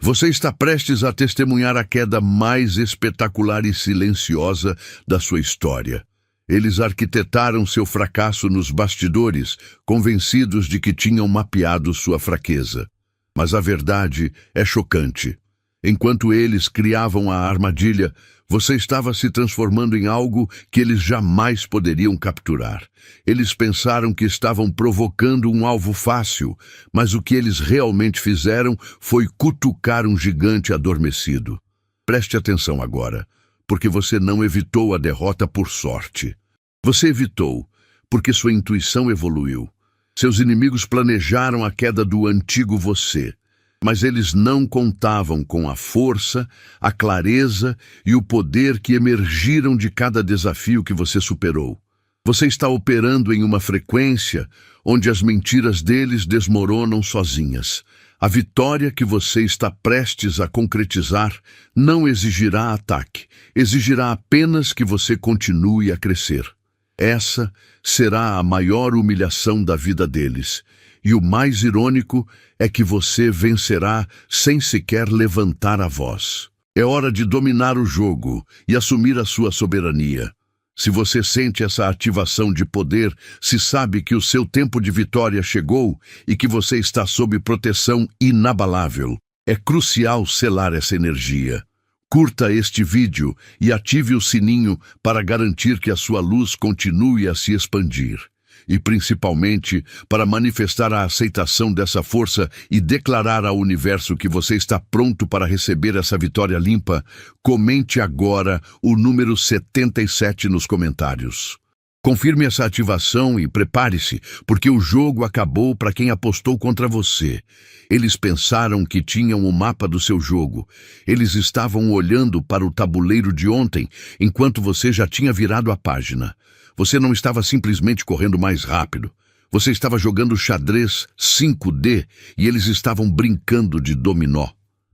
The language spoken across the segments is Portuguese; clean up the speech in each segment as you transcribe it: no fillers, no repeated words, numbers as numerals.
Você está prestes a testemunhar a queda mais espetacular e silenciosa da sua história. Eles arquitetaram seu fracasso nos bastidores, convencidos de que tinham mapeado sua fraqueza. Mas a verdade é chocante. Enquanto eles criavam a armadilha, você estava se transformando em algo que eles jamais poderiam capturar. Eles pensaram que estavam provocando um alvo fácil, mas o que eles realmente fizeram foi cutucar um gigante adormecido. Preste atenção agora, porque você não evitou a derrota por sorte. Você evitou, porque sua intuição evoluiu. Seus inimigos planejaram a queda do antigo você. Mas eles não contavam com a força, a clareza e o poder que emergiram de cada desafio que você superou. Você está operando em uma frequência onde as mentiras deles desmoronam sozinhas. A vitória que você está prestes a concretizar não exigirá ataque, exigirá apenas que você continue a crescer. Essa será a maior humilhação da vida deles. E o mais irônico é que você vencerá sem sequer levantar a voz. É hora de dominar o jogo e assumir a sua soberania. Se você sente essa ativação de poder, se sabe que o seu tempo de vitória chegou e que você está sob proteção inabalável, é crucial selar essa energia. Curta este vídeo e ative o sininho para garantir que a sua luz continue a se expandir. E principalmente para manifestar a aceitação dessa força e declarar ao universo que você está pronto para receber essa vitória limpa, comente agora o número 77 nos comentários. Confirme essa ativação e prepare-se, porque o jogo acabou para quem apostou contra você. Eles pensaram que tinham o mapa do seu jogo. Eles estavam olhando para o tabuleiro de ontem, enquanto você já tinha virado a página. Você não estava simplesmente correndo mais rápido. Você estava jogando xadrez 5D e eles estavam brincando de dominó.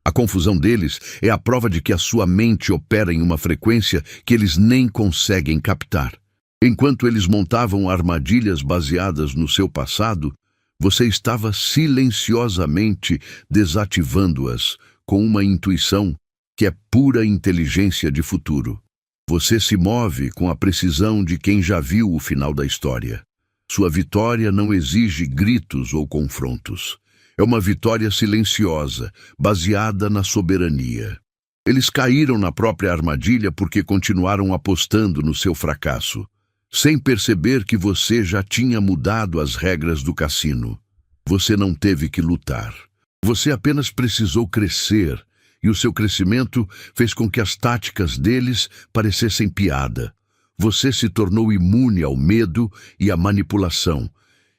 A confusão deles é a prova de que a sua mente opera em uma frequência que eles nem conseguem captar. Enquanto eles montavam armadilhas baseadas no seu passado, você estava silenciosamente desativando-as com uma intuição que é pura inteligência de futuro. Você se move com a precisão de quem já viu o final da história. Sua vitória não exige gritos ou confrontos. É uma vitória silenciosa, baseada na soberania. Eles caíram na própria armadilha porque continuaram apostando no seu fracasso, sem perceber que você já tinha mudado as regras do cassino. Você não teve que lutar. Você apenas precisou crescer. E o seu crescimento fez com que as táticas deles parecessem piada. Você se tornou imune ao medo e à manipulação.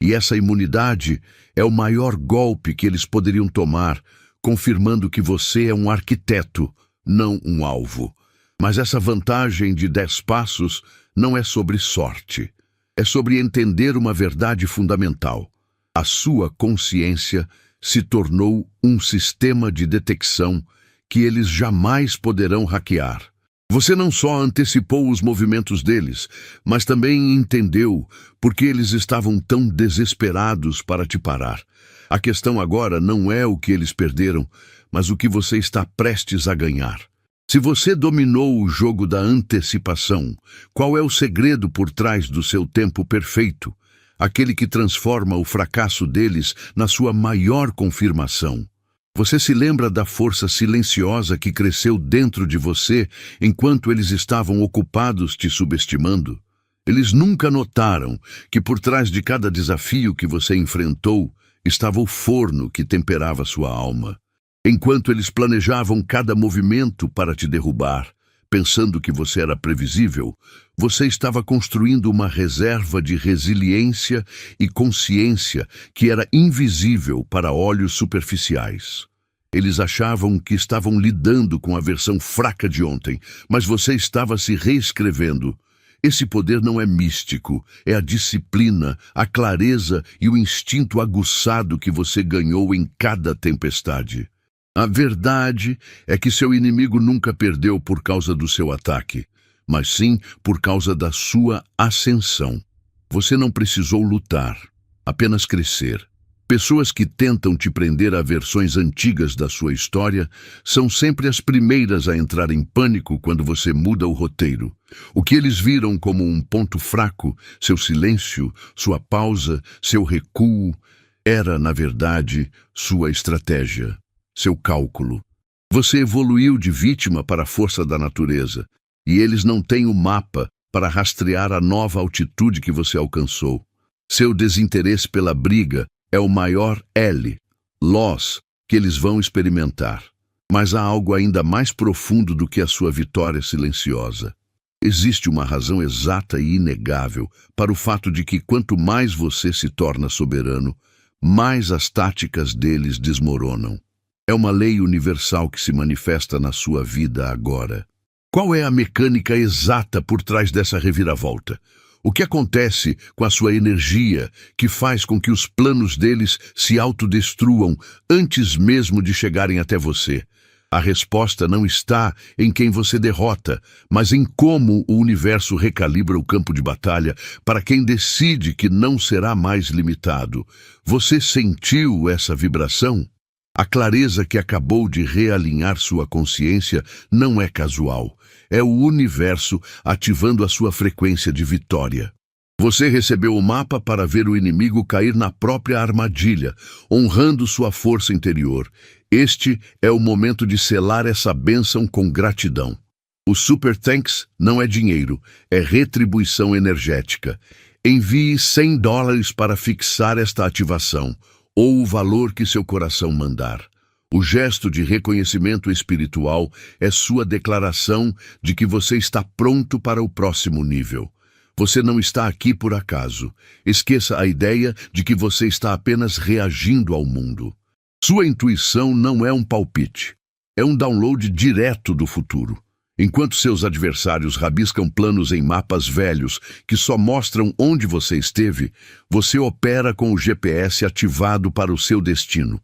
E essa imunidade é o maior golpe que eles poderiam tomar, confirmando que você é um arquiteto, não um alvo. Mas essa vantagem de 10 passos não é sobre sorte. É sobre entender uma verdade fundamental. A sua consciência se tornou um sistema de detecção que eles jamais poderão hackear. Você não só antecipou os movimentos deles, mas também entendeu por que eles estavam tão desesperados para te parar. A questão agora não é o que eles perderam, mas o que você está prestes a ganhar. Se você dominou o jogo da antecipação, qual é o segredo por trás do seu tempo perfeito? Aquele que transforma o fracasso deles na sua maior confirmação. Você se lembra da força silenciosa que cresceu dentro de você enquanto eles estavam ocupados te subestimando? Eles nunca notaram que por trás de cada desafio que você enfrentou estava o forno que temperava sua alma. Enquanto eles planejavam cada movimento para te derrubar, pensando que você era previsível, você estava construindo uma reserva de resiliência e consciência que era invisível para olhos superficiais. Eles achavam que estavam lidando com a versão fraca de ontem, mas você estava se reescrevendo. Esse poder não é místico, é a disciplina, a clareza e o instinto aguçado que você ganhou em cada tempestade. A verdade é que seu inimigo nunca perdeu por causa do seu ataque, mas sim por causa da sua ascensão. Você não precisou lutar, apenas crescer. Pessoas que tentam te prender a versões antigas da sua história são sempre as primeiras a entrar em pânico quando você muda o roteiro. O que eles viram como um ponto fraco, seu silêncio, sua pausa, seu recuo, era, na verdade, sua estratégia, seu cálculo. Você evoluiu de vítima para a força da natureza, e eles não têm o mapa para rastrear a nova altitude que você alcançou. Seu desinteresse pela briga é o maior loss que eles vão experimentar. Mas há algo ainda mais profundo do que a sua vitória silenciosa. Existe uma razão exata e inegável para o fato de que quanto mais você se torna soberano, mais as táticas deles desmoronam. É uma lei universal que se manifesta na sua vida agora. Qual é a mecânica exata por trás dessa reviravolta? O que acontece com a sua energia que faz com que os planos deles se autodestruam antes mesmo de chegarem até você? A resposta não está em quem você derrota, mas em como o universo recalibra o campo de batalha para quem decide que não será mais limitado. Você sentiu essa vibração? A clareza que acabou de realinhar sua consciência não é casual. É o universo ativando a sua frequência de vitória. Você recebeu o mapa para ver o inimigo cair na própria armadilha, honrando sua força interior. Este é o momento de selar essa bênção com gratidão. O Super Thanks não é dinheiro, é retribuição energética. Envie $100 para fixar esta ativação, ou o valor que seu coração mandar. O gesto de reconhecimento espiritual é sua declaração de que você está pronto para o próximo nível. Você não está aqui por acaso. Esqueça a ideia de que você está apenas reagindo ao mundo. Sua intuição não é um palpite. É um download direto do futuro. Enquanto seus adversários rabiscam planos em mapas velhos que só mostram onde você esteve, você opera com o GPS ativado para o seu destino.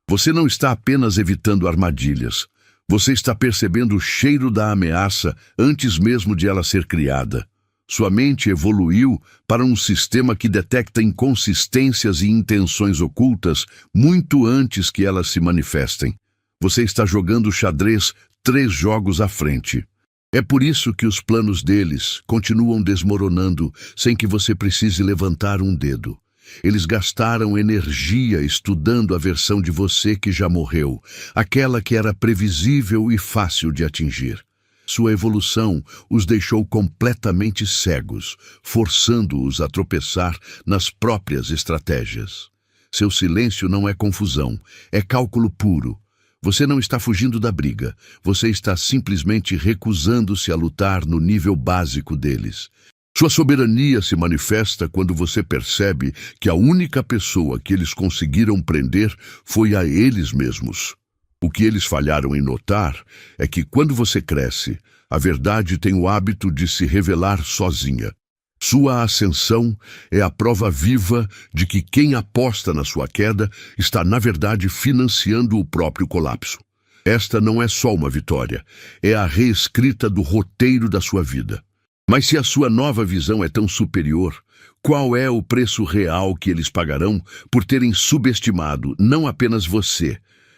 Você não está apenas evitando armadilhas. Você está percebendo o cheiro da ameaça antes mesmo de ela ser criada. Sua mente evoluiu para um sistema que detecta inconsistências e intenções ocultas muito antes que elas se manifestem. Você está jogando xadrez 3 jogos à frente. É por isso que os planos deles continuam desmoronando sem que você precise levantar um dedo. Eles gastaram energia estudando a versão de você que já morreu, aquela que era previsível e fácil de atingir. Sua evolução os deixou completamente cegos, forçando-os a tropeçar nas próprias estratégias. Seu silêncio não é confusão, é cálculo puro. Você não está fugindo da briga, você está simplesmente recusando-se a lutar no nível básico deles. Sua soberania se manifesta quando você percebe que a única pessoa que eles conseguiram prender foi a eles mesmos. O que eles falharam em notar é que quando você cresce, a verdade tem o hábito de se revelar sozinha. Sua ascensão é a prova viva de que quem aposta na sua queda está, na verdade, financiando o próprio colapso. Esta não é só uma vitória, é a reescrita do roteiro da sua vida. Mas se a sua nova visão é tão superior, qual é o preço real que eles pagarão por terem subestimado não apenas você,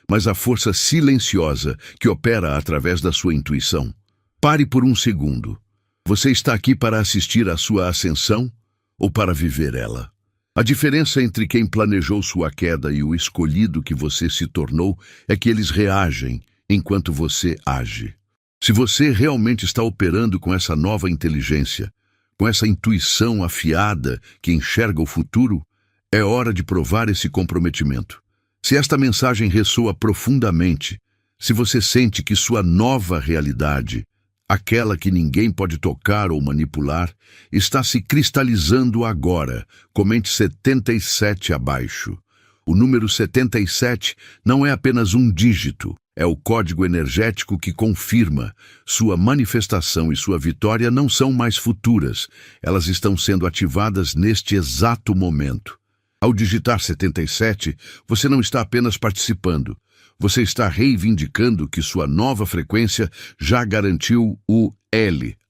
mas a força silenciosa que opera através da sua intuição? Pare por um segundo. Você está aqui para assistir à sua ascensão ou para viver ela? A diferença entre quem planejou sua queda e o escolhido que você se tornou é que eles reagem enquanto você age. Se você realmente está operando com essa nova inteligência, com essa intuição afiada que enxerga o futuro, é hora de provar esse comprometimento. Se esta mensagem ressoa profundamente, se você sente que sua nova realidade, aquela que ninguém pode tocar ou manipular, está se cristalizando agora, comente 77 abaixo. O número 77 não é apenas um dígito, é o código energético que confirma sua manifestação e sua vitória não são mais futuras, elas estão sendo ativadas neste exato momento. Ao digitar 77, você não está apenas participando, você está reivindicando que sua nova frequência já garantiu o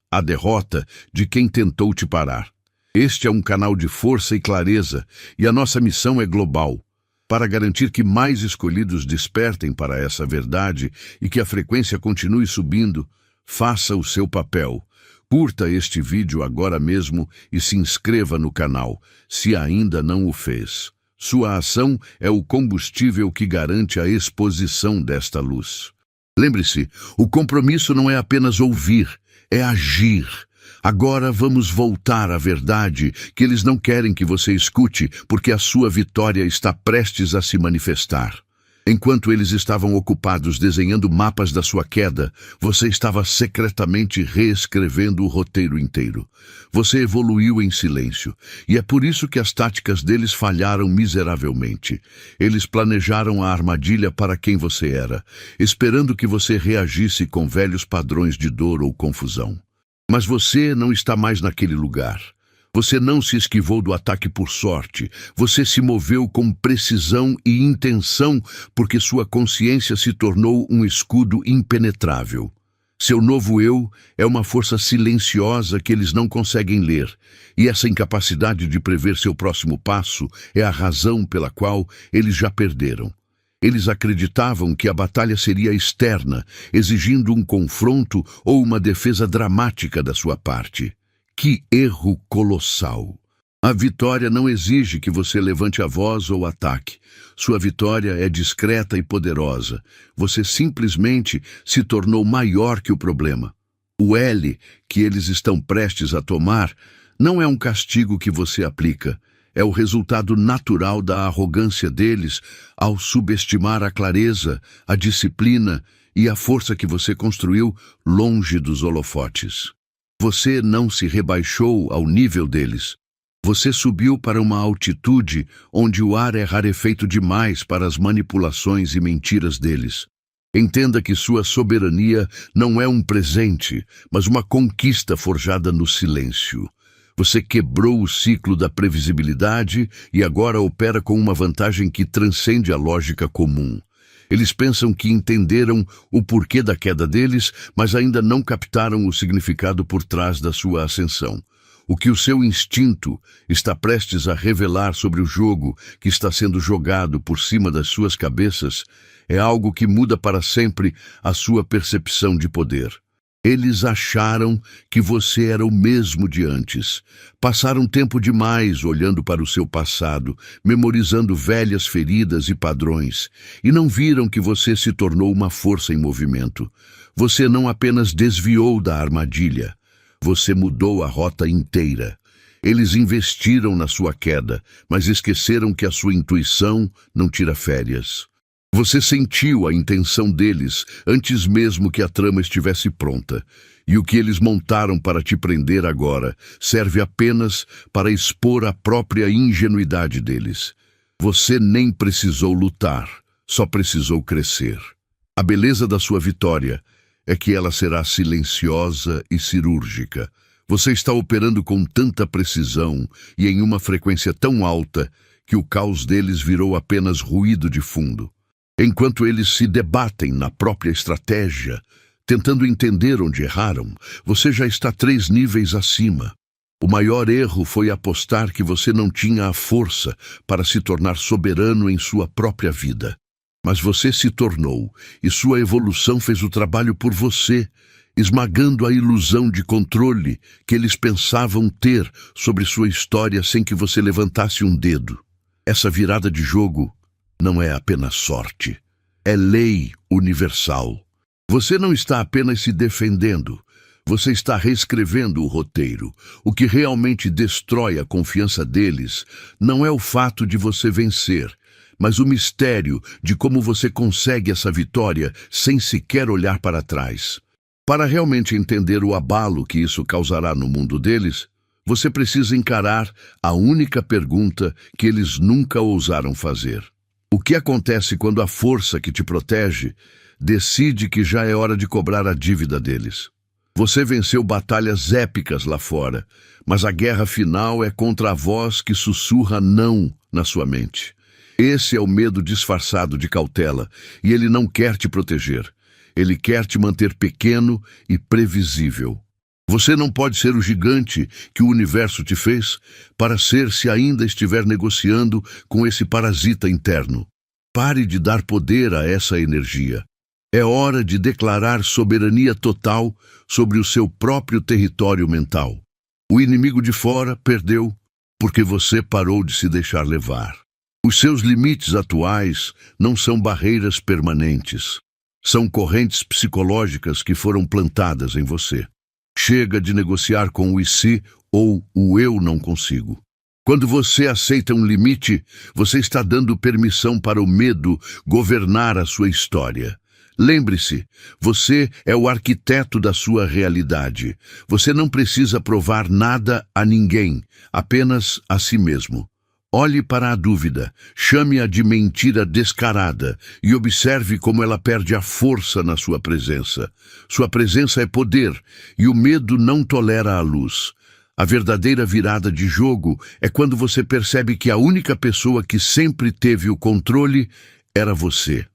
a derrota de quem tentou te parar. Este é um canal de força e clareza, e a nossa missão é global. Para garantir que mais escolhidos despertem para essa verdade e que a frequência continue subindo, faça o seu papel. Curta este vídeo agora mesmo e se inscreva no canal, se ainda não o fez. Sua ação é o combustível que garante a exposição desta luz. Lembre-se, o compromisso não é apenas ouvir, é agir. Agora vamos voltar à verdade que eles não querem que você escute, porque a sua vitória está prestes a se manifestar. Enquanto eles estavam ocupados desenhando mapas da sua queda, você estava secretamente reescrevendo o roteiro inteiro. Você evoluiu em silêncio, e é por isso que as táticas deles falharam miseravelmente. Eles planejaram a armadilha para quem você era, esperando que você reagisse com velhos padrões de dor ou confusão. Mas você não está mais naquele lugar. Você não se esquivou do ataque por sorte. Você se moveu com precisão e intenção porque sua consciência se tornou um escudo impenetrável. Seu novo eu é uma força silenciosa que eles não conseguem ler, e essa incapacidade de prever seu próximo passo é a razão pela qual eles já perderam. Eles acreditavam que a batalha seria externa, exigindo um confronto ou uma defesa dramática da sua parte. Que erro colossal! A vitória não exige que você levante a voz ou ataque. Sua vitória é discreta e poderosa. Você simplesmente se tornou maior que o problema. O L que eles estão prestes a tomar não é um castigo que você aplica. É o resultado natural da arrogância deles ao subestimar a clareza, a disciplina e a força que você construiu longe dos holofotes. Você não se rebaixou ao nível deles. Você subiu para uma altitude onde o ar é rarefeito demais para as manipulações e mentiras deles. Entenda que sua soberania não é um presente, mas uma conquista forjada no silêncio. Você quebrou o ciclo da previsibilidade e agora opera com uma vantagem que transcende a lógica comum. Eles pensam que entenderam o porquê da queda deles, mas ainda não captaram o significado por trás da sua ascensão. O que o seu instinto está prestes a revelar sobre o jogo que está sendo jogado por cima das suas cabeças é algo que muda para sempre a sua percepção de poder. Eles acharam que você era o mesmo de antes. Passaram tempo demais olhando para o seu passado, memorizando velhas feridas e padrões, e não viram que você se tornou uma força em movimento. Você não apenas desviou da armadilha, você mudou a rota inteira. Eles investiram na sua queda, mas esqueceram que a sua intuição não tira férias. Você sentiu a intenção deles antes mesmo que a trama estivesse pronta, e o que eles montaram para te prender agora serve apenas para expor a própria ingenuidade deles. Você nem precisou lutar, só precisou crescer. A beleza da sua vitória é que ela será silenciosa e cirúrgica. Você está operando com tanta precisão e em uma frequência tão alta que o caos deles virou apenas ruído de fundo. Enquanto eles se debatem na própria estratégia, tentando entender onde erraram, você já está 3 níveis acima. O maior erro foi apostar que você não tinha a força para se tornar soberano em sua própria vida. Mas você se tornou, e sua evolução fez o trabalho por você, esmagando a ilusão de controle que eles pensavam ter sobre sua história sem que você levantasse um dedo. Essa virada de jogo não é apenas sorte, é lei universal. Você não está apenas se defendendo, você está reescrevendo o roteiro. O que realmente destrói a confiança deles não é o fato de você vencer, mas o mistério de como você consegue essa vitória sem sequer olhar para trás. Para realmente entender o abalo que isso causará no mundo deles, você precisa encarar a única pergunta que eles nunca ousaram fazer. O que acontece quando a força que te protege decide que já é hora de cobrar a dívida deles? Você venceu batalhas épicas lá fora, mas a guerra final é contra a voz que sussurra não na sua mente. Esse é o medo disfarçado de cautela, e ele não quer te proteger. Ele quer te manter pequeno e previsível. Você não pode ser o gigante que o universo te fez para ser se ainda estiver negociando com esse parasita interno. Pare de dar poder a essa energia. É hora de declarar soberania total sobre o seu próprio território mental. O inimigo de fora perdeu porque você parou de se deixar levar. Os seus limites atuais não são barreiras permanentes. São correntes psicológicas que foram plantadas em você. Chega de negociar com o "e se" ou o "eu não consigo". Quando você aceita um limite, você está dando permissão para o medo governar a sua história. Lembre-se, você é o arquiteto da sua realidade. Você não precisa provar nada a ninguém, apenas a si mesmo. Olhe para a dúvida, chame-a de mentira descarada e observe como ela perde a força na sua presença. Sua presença é poder e o medo não tolera a luz. A verdadeira virada de jogo é quando você percebe que a única pessoa que sempre teve o controle era você.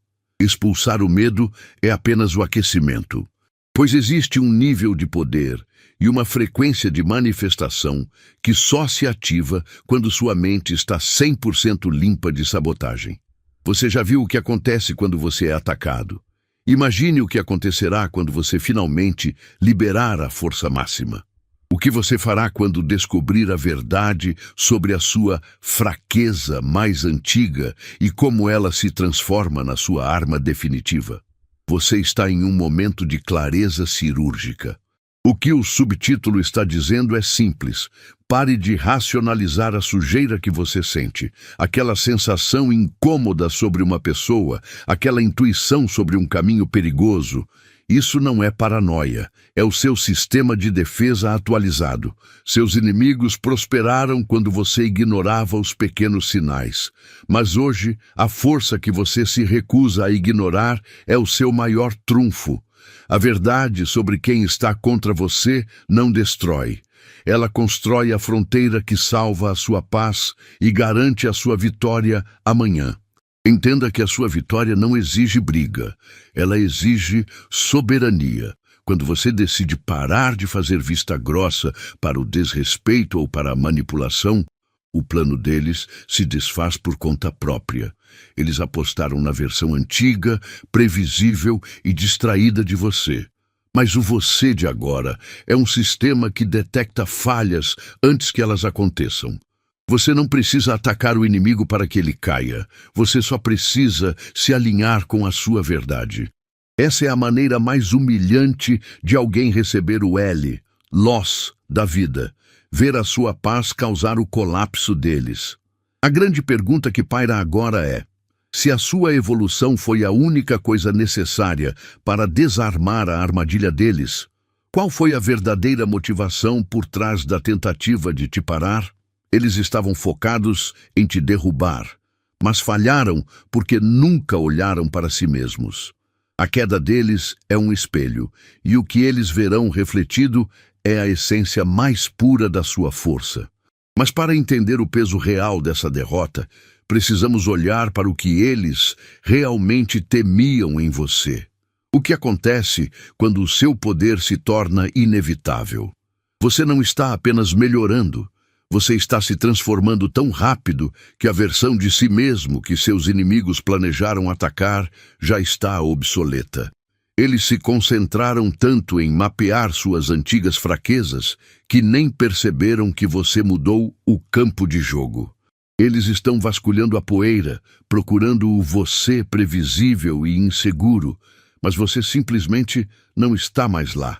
Expulsar o medo é apenas o aquecimento, pois existe um nível de poder e uma frequência de manifestação que só se ativa quando sua mente está 100% limpa de sabotagem. Você já viu o que acontece quando você é atacado? Imagine o que acontecerá quando você finalmente liberar a força máxima. O que você fará quando descobrir a verdade sobre a sua fraqueza mais antiga e como ela se transforma na sua arma definitiva? Você está em um momento de clareza cirúrgica. O que o subtítulo está dizendo é simples. Pare de racionalizar a sujeira que você sente, aquela sensação incômoda sobre uma pessoa, aquela intuição sobre um caminho perigoso. Isso não é paranoia, é o seu sistema de defesa atualizado. Seus inimigos prosperaram quando você ignorava os pequenos sinais. Mas hoje, a força que você se recusa a ignorar é o seu maior trunfo. A verdade sobre quem está contra você não destrói. Ela constrói a fronteira que salva a sua paz e garante a sua vitória amanhã. Entenda que a sua vitória não exige briga, ela exige soberania. Quando você decide parar de fazer vista grossa para o desrespeito ou para a manipulação, o plano deles se desfaz por conta própria. Eles apostaram na versão antiga, previsível e distraída de você. Mas o você de agora é um sistema que detecta falhas antes que elas aconteçam. Você não precisa atacar o inimigo para que ele caia. Você só precisa se alinhar com a sua verdade. Essa é a maneira mais humilhante de alguém receber o loss da vida. Ver a sua paz causar o colapso deles. A grande pergunta que paira agora é: se a sua evolução foi a única coisa necessária para desarmar a armadilha deles, qual foi a verdadeira motivação por trás da tentativa de te parar? Eles estavam focados em te derrubar, mas falharam porque nunca olharam para si mesmos. A queda deles é um espelho, e o que eles verão refletido é a essência mais pura da sua força. Mas para entender o peso real dessa derrota, precisamos olhar para o que eles realmente temiam em você. O que acontece quando o seu poder se torna inevitável? Você não está apenas melhorando, você está se transformando tão rápido que a versão de si mesmo que seus inimigos planejaram atacar já está obsoleta. Eles se concentraram tanto em mapear suas antigas fraquezas que nem perceberam que você mudou o campo de jogo. Eles estão vasculhando a poeira, procurando o você previsível e inseguro, mas você simplesmente não está mais lá.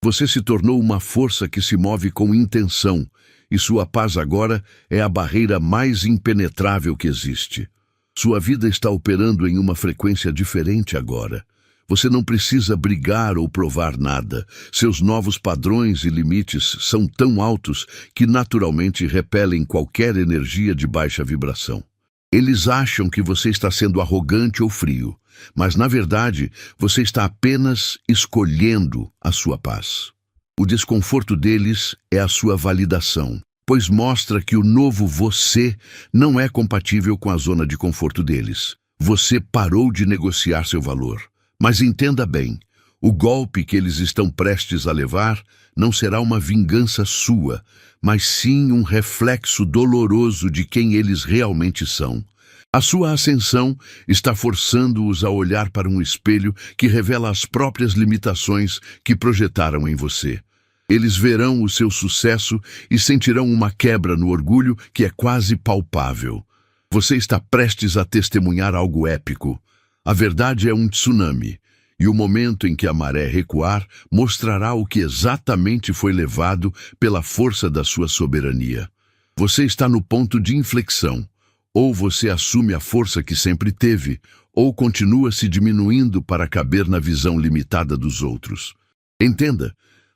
Você se tornou uma força que se move com intenção, e sua paz agora é a barreira mais impenetrável que existe. Sua vida está operando em uma frequência diferente agora. Você não precisa brigar ou provar nada. Seus novos padrões e limites são tão altos que naturalmente repelem qualquer energia de baixa vibração. Eles acham que você está sendo arrogante ou frio, mas na verdade você está apenas escolhendo a sua paz. O desconforto deles é a sua validação, pois mostra que o novo você não é compatível com a zona de conforto deles. Você parou de negociar seu valor. Mas entenda bem, O golpe que eles estão prestes a levar não será uma vingança sua, mas sim um reflexo doloroso de quem eles realmente são. A sua ascensão está forçando-os a olhar para um espelho que revela as próprias limitações que projetaram em você. Eles verão o seu sucesso e sentirão uma quebra no orgulho que é quase palpável. Você está prestes a testemunhar algo épico. A verdade é um tsunami, e o momento em que a maré recuar mostrará o que exatamente foi levado pela força da sua soberania. Você está no ponto de inflexão. Ou você assume a força que sempre teve, ou continua se diminuindo para caber na visão limitada dos outros. Entenda,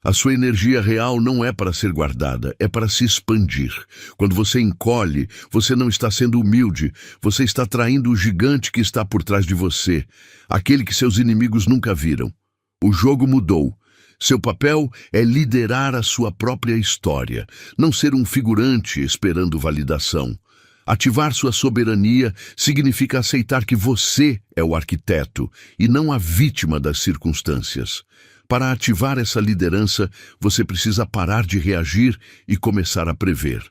a sua energia real não é para ser guardada, é para se expandir. Quando você encolhe, você não está sendo humilde, você está traindo o gigante que está por trás de você, aquele que seus inimigos nunca viram. O jogo mudou. Seu papel é liderar a sua própria história, não ser um figurante esperando validação. Ativar sua soberania significa aceitar que você é o arquiteto e não a vítima das circunstâncias. Para ativar essa liderança, você precisa parar de reagir e começar a prever.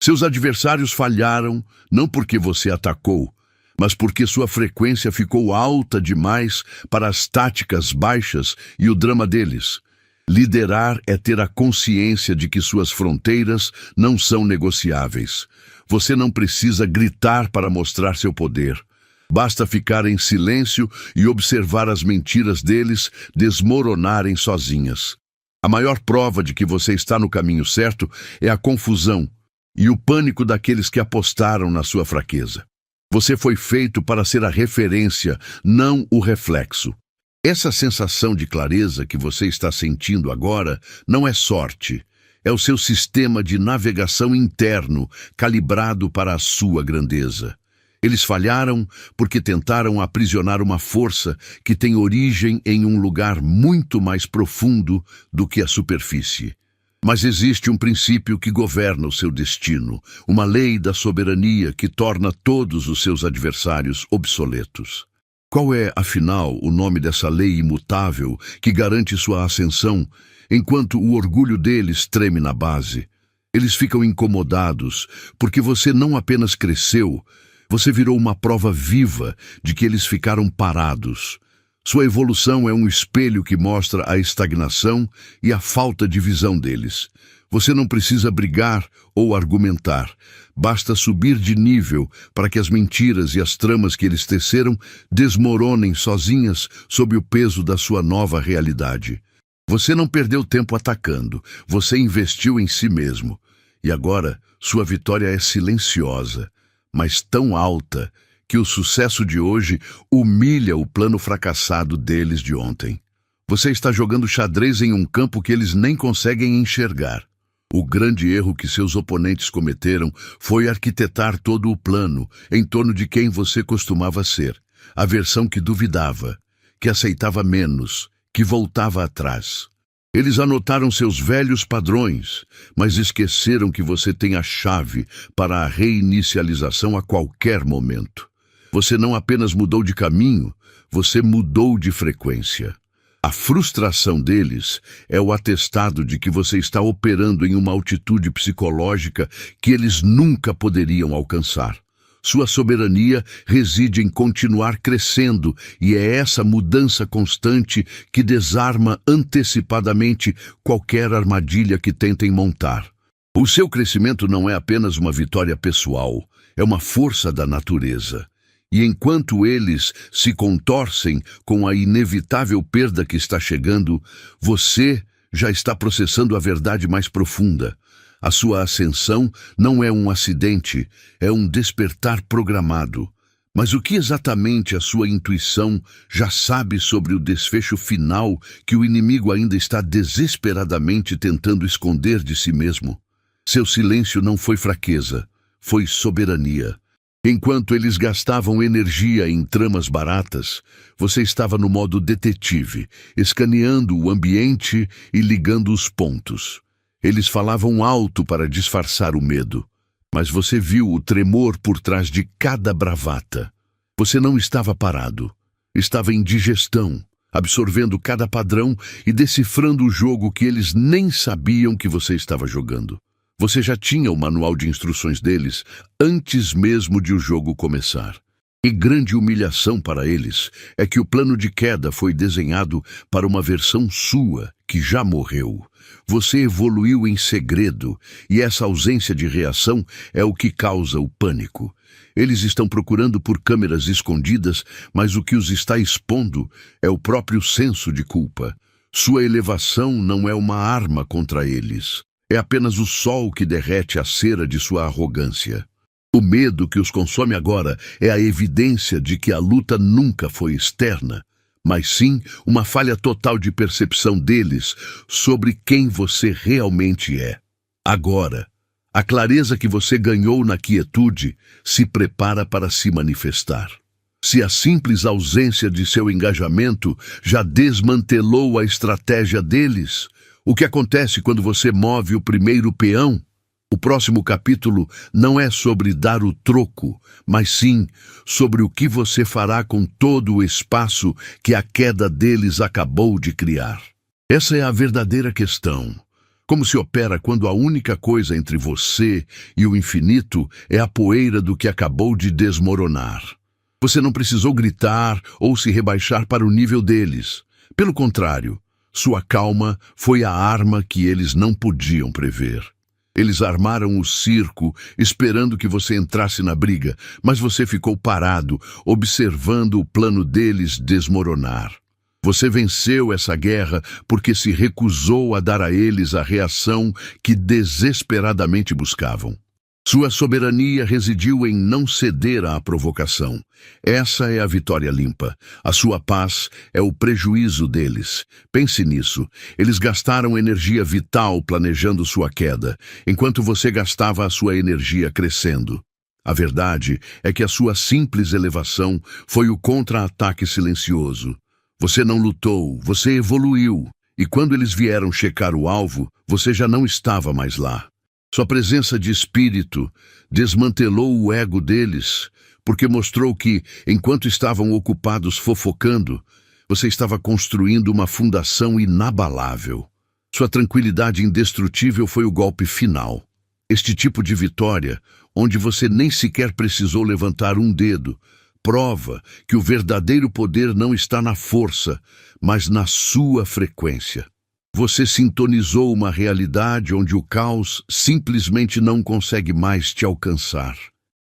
Seus adversários falharam não porque você atacou, mas porque sua frequência ficou alta demais para as táticas baixas e o drama deles. Liderar é ter a consciência de que suas fronteiras não são negociáveis. Você não precisa gritar para mostrar seu poder. Basta ficar em silêncio e observar as mentiras deles desmoronarem sozinhas. A maior prova de que você está no caminho certo é a confusão e o pânico daqueles que apostaram na sua fraqueza. Você foi feito para ser a referência, não o reflexo. Essa sensação de clareza que você está sentindo agora não é sorte. É o seu sistema de navegação interno calibrado para a sua grandeza. Eles falharam porque tentaram aprisionar uma força que tem origem em um lugar muito mais profundo do que a superfície. Mas existe um princípio que governa o seu destino, uma lei da soberania que torna todos os seus adversários obsoletos. Qual é, afinal, o nome dessa lei imutável que garante sua ascensão, enquanto o orgulho deles treme na base? Eles ficam incomodados, porque você não apenas cresceu, você virou uma prova viva de que eles ficaram parados. Sua evolução é um espelho que mostra a estagnação e a falta de visão deles. Você não precisa brigar ou argumentar. Basta subir de nível para que as mentiras e as tramas que eles teceram desmoronem sozinhas sob o peso da sua nova realidade. Você não perdeu tempo atacando, você investiu em si mesmo. E agora, sua vitória é silenciosa, mas tão alta que o sucesso de hoje humilha o plano fracassado deles de ontem. Você está jogando xadrez em um campo que eles nem conseguem enxergar. O grande erro que seus oponentes cometeram foi arquitetar todo o plano em torno de quem você costumava ser, a versão que duvidava, que aceitava menos, que voltava atrás. Eles anotaram seus velhos padrões, mas esqueceram que você tem a chave para a reinicialização a qualquer momento. Você não apenas mudou de caminho, você mudou de frequência. A frustração deles é o atestado de que você está operando em uma altitude psicológica que eles nunca poderiam alcançar. Sua soberania reside em continuar crescendo, e é essa mudança constante que desarma antecipadamente qualquer armadilha que tentem montar. O seu crescimento não é apenas uma vitória pessoal, é uma força da natureza. E enquanto eles se contorcem com a inevitável perda que está chegando, você já está processando a verdade mais profunda. A sua ascensão não é um acidente, é um despertar programado. Mas o que exatamente a sua intuição já sabe sobre o desfecho final que o inimigo ainda está desesperadamente tentando esconder de si mesmo? Seu silêncio não foi fraqueza, foi soberania. Enquanto eles gastavam energia em tramas baratas, você estava no modo detetive, escaneando o ambiente e ligando os pontos. Eles falavam alto para disfarçar o medo, mas você viu o tremor por trás de cada bravata. Você não estava parado, estava em digestão, absorvendo cada padrão e decifrando o jogo que eles nem sabiam que você estava jogando. Você já tinha o manual de instruções deles antes mesmo de o jogo começar. E grande humilhação para eles é que o plano de queda foi desenhado para uma versão sua que já morreu. Você evoluiu em segredo e essa ausência de reação é o que causa o pânico. Eles estão procurando por câmeras escondidas, mas o que os está expondo é o próprio senso de culpa. Sua elevação não é uma arma contra eles. É apenas o sol que derrete a cera de sua arrogância. O medo que os consome agora é a evidência de que a luta nunca foi externa, mas sim uma falha total de percepção deles sobre quem você realmente é. Agora, a clareza que você ganhou na quietude se prepara para se manifestar. Se a simples ausência de seu engajamento já desmantelou a estratégia deles, o que acontece quando você move o primeiro peão? O próximo capítulo não é sobre dar o troco, mas sim sobre o que você fará com todo o espaço que a queda deles acabou de criar. Essa é a verdadeira questão. Como se opera quando a única coisa entre você e o infinito é a poeira do que acabou de desmoronar. Você não precisou gritar ou se rebaixar para o nível deles. Pelo contrário, sua calma foi a arma que eles não podiam prever. Eles armaram o circo, esperando que você entrasse na briga, mas você ficou parado, observando o plano deles desmoronar. Você venceu essa guerra porque se recusou a dar a eles a reação que desesperadamente buscavam. Sua soberania residiu em não ceder à provocação. Essa é a vitória limpa. A sua paz é o prejuízo deles. Pense nisso. Eles gastaram energia vital planejando sua queda, enquanto você gastava a sua energia crescendo. A verdade é que a sua simples elevação foi o contra-ataque silencioso. Você não lutou, você evoluiu. E quando eles vieram checar o alvo, você já não estava mais lá. Sua presença de espírito desmantelou o ego deles, porque mostrou que, enquanto estavam ocupados fofocando, você estava construindo uma fundação inabalável. Sua tranquilidade indestrutível foi o golpe final. Este tipo de vitória, onde você nem sequer precisou levantar um dedo, prova que o verdadeiro poder não está na força, mas na sua frequência. Você sintonizou uma realidade onde o caos simplesmente não consegue mais te alcançar.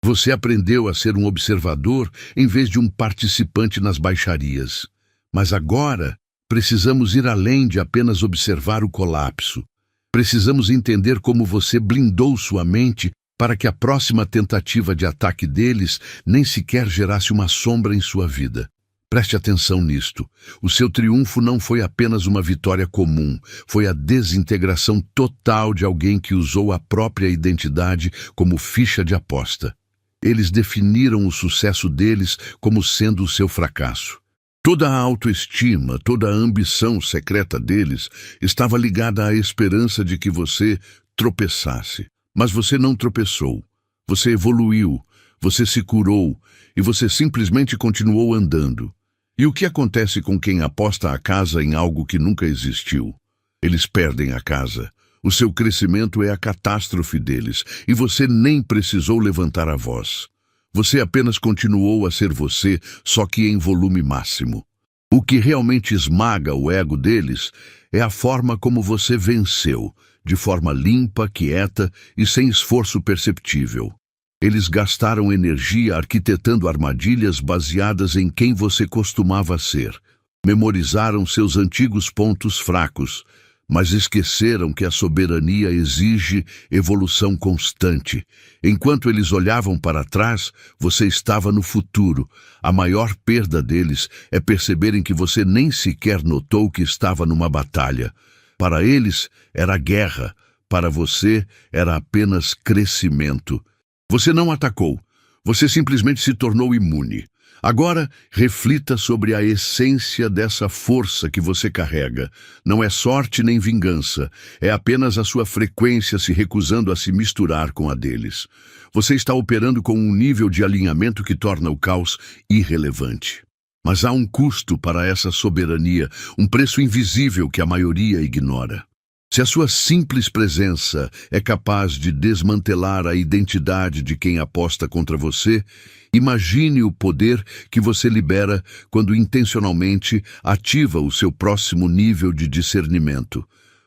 Você aprendeu a ser um observador em vez de um participante nas baixarias. Mas agora, precisamos ir além de apenas observar o colapso. Precisamos entender como você blindou sua mente para que a próxima tentativa de ataque deles nem sequer gerasse uma sombra em sua vida. Preste atenção nisto. O seu triunfo não foi apenas uma vitória comum, foi a desintegração total de alguém que usou a própria identidade como ficha de aposta. Eles definiram o sucesso deles como sendo o seu fracasso. Toda a autoestima, toda a ambição secreta deles estava ligada à esperança de que você tropeçasse. Mas você não tropeçou. Você evoluiu, você se curou e você simplesmente continuou andando. E o que acontece com quem aposta a casa em algo que nunca existiu? Eles perdem a casa. O seu crescimento é a catástrofe deles, e você nem precisou levantar a voz. Você apenas continuou a ser você, só que em volume máximo. O que realmente esmaga o ego deles é a forma como você venceu, de forma limpa, quieta e sem esforço perceptível. Eles gastaram energia arquitetando armadilhas baseadas em quem você costumava ser. Memorizaram seus antigos pontos fracos, mas esqueceram que a soberania exige evolução constante. Enquanto eles olhavam para trás, você estava no futuro. A maior perda deles é perceberem que você nem sequer notou que estava numa batalha. Para eles, era guerra. Para você, era apenas crescimento. Você não atacou, você simplesmente se tornou imune. Agora, reflita sobre a essência dessa força que você carrega. Não é sorte nem vingança, é apenas a sua frequência se recusando a se misturar com a deles. Você está operando com um nível de alinhamento que torna o caos irrelevante. Mas há um custo para essa soberania, um preço invisível que a maioria ignora. Se a sua simples presença é capaz de desmantelar a identidade de quem aposta contra você, imagine o poder que você libera quando intencionalmente ativa o seu próximo nível de discernimento.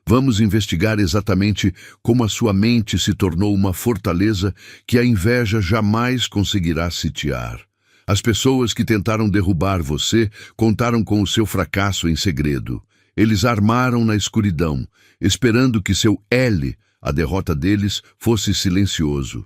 Vamos investigar exatamente como a sua mente se tornou uma fortaleza que a inveja jamais conseguirá sitiar. As pessoas que tentaram derrubar você contaram com o seu fracasso em segredo. Eles armaram na escuridão, esperando que seu L, a derrota deles, fosse silencioso.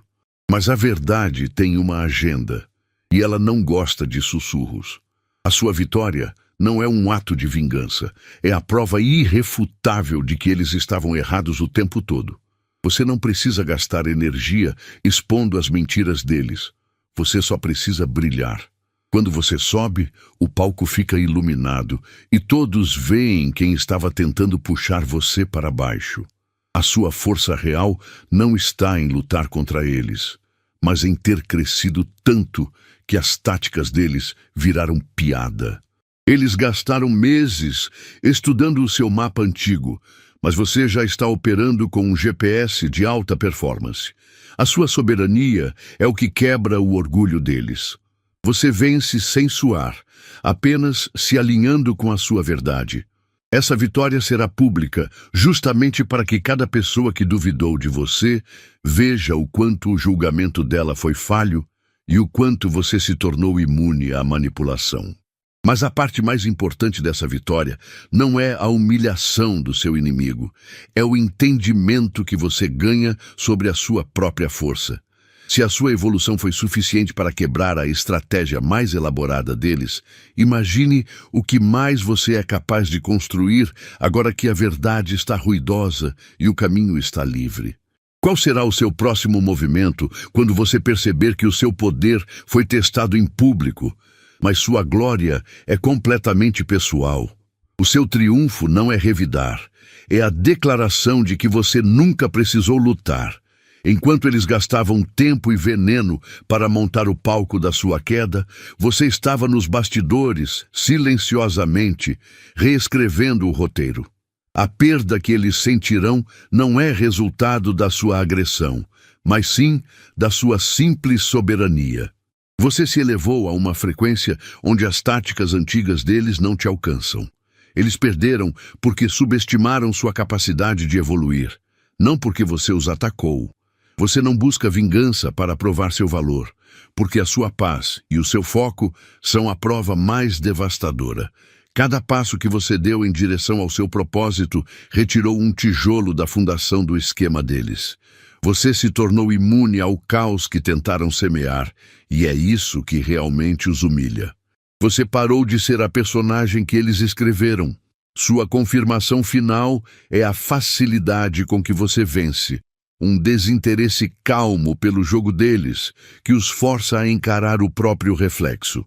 Mas a verdade tem uma agenda, e ela não gosta de sussurros. A sua vitória não é um ato de vingança, é a prova irrefutável de que eles estavam errados o tempo todo. Você não precisa gastar energia expondo as mentiras deles. Você só precisa brilhar. Quando você sobe, o palco fica iluminado e todos veem quem estava tentando puxar você para baixo. A sua força real não está em lutar contra eles, mas em ter crescido tanto que as táticas deles viraram piada. Eles gastaram meses estudando o seu mapa antigo, mas você já está operando com um GPS de alta performance. A sua soberania é o que quebra o orgulho deles. Você vence sem suar, apenas se alinhando com a sua verdade. Essa vitória será pública, justamente para que cada pessoa que duvidou de você veja o quanto o julgamento dela foi falho e o quanto você se tornou imune à manipulação. Mas a parte mais importante dessa vitória não é a humilhação do seu inimigo, é o entendimento que você ganha sobre a sua própria força. Se a sua evolução foi suficiente para quebrar a estratégia mais elaborada deles, imagine o que mais você é capaz de construir agora que a verdade está ruidosa e o caminho está livre. Qual será o seu próximo movimento quando você perceber que o seu poder foi testado em público, mas sua glória é completamente pessoal? O seu triunfo não é revidar, é a declaração de que você nunca precisou lutar. Enquanto eles gastavam tempo e veneno para montar o palco da sua queda, você estava nos bastidores, silenciosamente, reescrevendo o roteiro. A perda que eles sentirão não é resultado da sua agressão, mas sim da sua simples soberania. Você se elevou a uma frequência onde as táticas antigas deles não te alcançam. Eles perderam porque subestimaram sua capacidade de evoluir, não porque você os atacou. Você não busca vingança para provar seu valor, porque a sua paz e o seu foco são a prova mais devastadora. Cada passo que você deu em direção ao seu propósito retirou um tijolo da fundação do esquema deles. Você se tornou imune ao caos que tentaram semear, e é isso que realmente os humilha. Você parou de ser a personagem que eles escreveram. Sua confirmação final é a facilidade com que você vence. Um desinteresse calmo pelo jogo deles, que os força a encarar o próprio reflexo.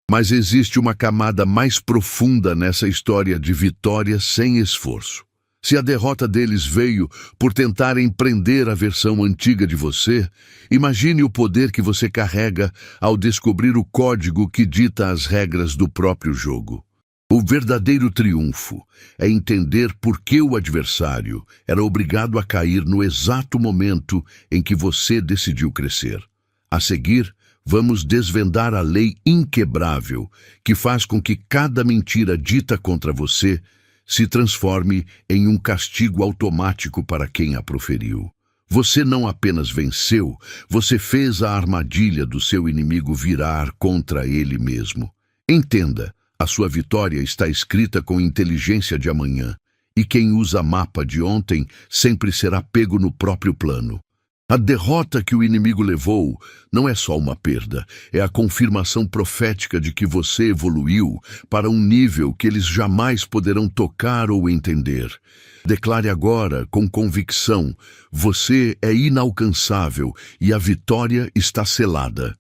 Mas existe uma camada mais profunda nessa história de vitória sem esforço. Se a derrota deles veio por tentarem prender a versão antiga de você, imagine o poder que você carrega ao descobrir o código que dita as regras do próprio jogo. O verdadeiro triunfo é entender por que o adversário era obrigado a cair no exato momento em que você decidiu crescer. A seguir, vamos desvendar a lei inquebrável que faz com que cada mentira dita contra você se transforme em um castigo automático para quem a proferiu. Você não apenas venceu, você fez a armadilha do seu inimigo virar contra ele mesmo. Entenda. A sua vitória está escrita com inteligência de amanhã, e quem usa mapa de ontem sempre será pego no próprio plano. A derrota que o inimigo levou não é só uma perda, é a confirmação profética de que você evoluiu para um nível que eles jamais poderão tocar ou entender. Declare agora, com convicção, você é inalcançável e a vitória está selada.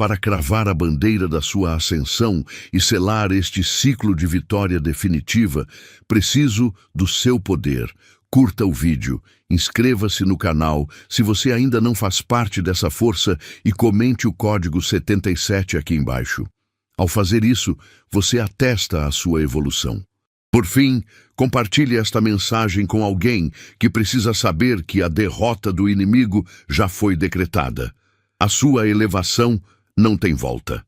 Para cravar a bandeira da sua ascensão e selar este ciclo de vitória definitiva, preciso do seu poder. Curta o vídeo, inscreva-se no canal se você ainda não faz parte dessa força e comente o código 77 aqui embaixo. Ao fazer isso, você atesta a sua evolução. Por fim, compartilhe esta mensagem com alguém que precisa saber que a derrota do inimigo já foi decretada. A sua elevação não tem volta.